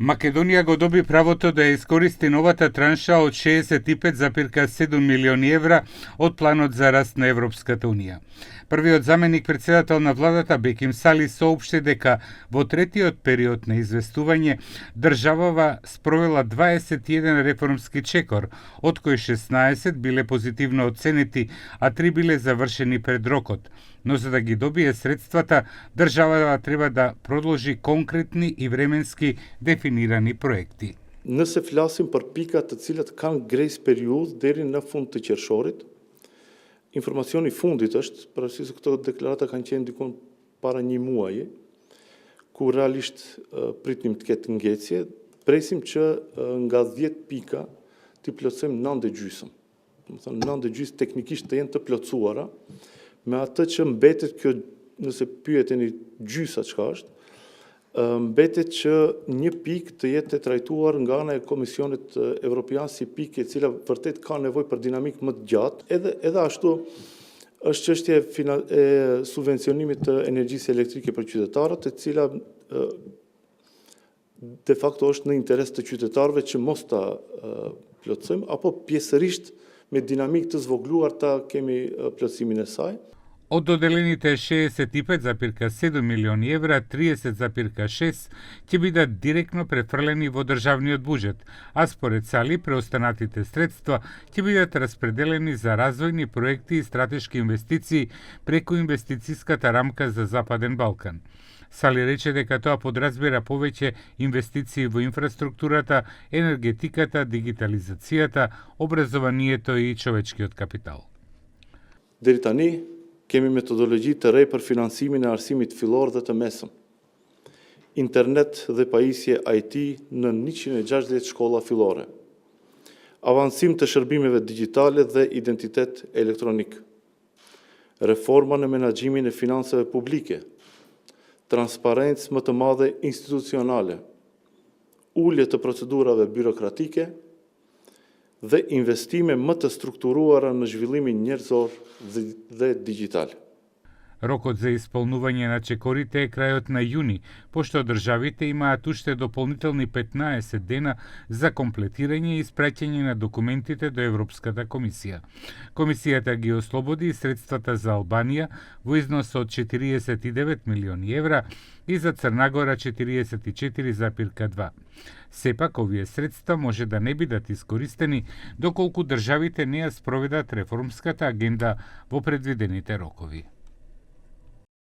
Македонија го доби правото да искористи новата транша од 65,7 милиони евра од планот за раст на Европската Унија. Првиот заменик председател на владата Беким Сали соопшти дека во третиот период на известување државава спровела 21 реформски чекор, од кои 16 биле позитивно оценети, а 3 биле завршени пред рокот. Но за да ги добие средствата, државата треба да продолжи конкретни и временски дефинирани проекти. Не се флясим për pikat të cilat kanë grace periud deri në fund të qershorit. Informacioni fundit është, përveçse se këto deklarata kanë qenë dikon para një muaji, ku realisht pritnim të ketë ngjecje, presim që nga 10 pika të plotësojmë 9,5. Do të thonë 9,5 teknikisht të jenë të plotësuara, me atë që mbetet kjo, nëse pyeteni gjysa çka është, mbetet që një pikë të jetë trajtuar nga ana e Komisionit Evropian si pikë e cila vërtet ka nevojë për dinamikë më të gjatë. Edhe ashtu është çështja e subvencionimit të energjisë elektrike për qytetarët, e cila de facto është në interes të qytetarëve që mos ta plotësojmë, apo pjesërisht me dinamikë të zvogluar ta kemi plotësimin e saj. Од доделените 65,7 милиони евра, 30,6 ќе бидат директно префрлени во државниот буџет, а според Сали преостанатите средства ќе бидат распределени за развојни проекти и стратешки инвестиции преку инвестицијската рамка за Западен Балкан. Сали рече дека тоа подразбира повеќе инвестиции во инфраструктурата, енергетиката, дигитализацијата, образованието и човечкиот капитал. Deri tani kemi metodologji të re për finansimin e arsimit fillor dhe të mesëm. Internet dhe pajisje IT në 160 shkolla fillore. Avancim të shërbimeve digjitale dhe identitet elektronik. Reforma në menaxhimin e financave publike. Transparencë më të madhe institucionale. Ulje të procedurave birokratike dhe investime më të strukturuara në zhvillimin njerëzor dhe digital. Рокот за исполнување на чекорите е крајот на јуни, пошто државите имаат уште дополнителни 15 дена за комплетирање и испраќање на документите до Европската комисија. Комисијата ги ослободи средствата за Албанија во износ од 49 милиони евра и за Црнагора 44,2. Сепак, овие средства може да не бидат искористени доколку државите не ја спроведат реформската агенда во предвидените рокови.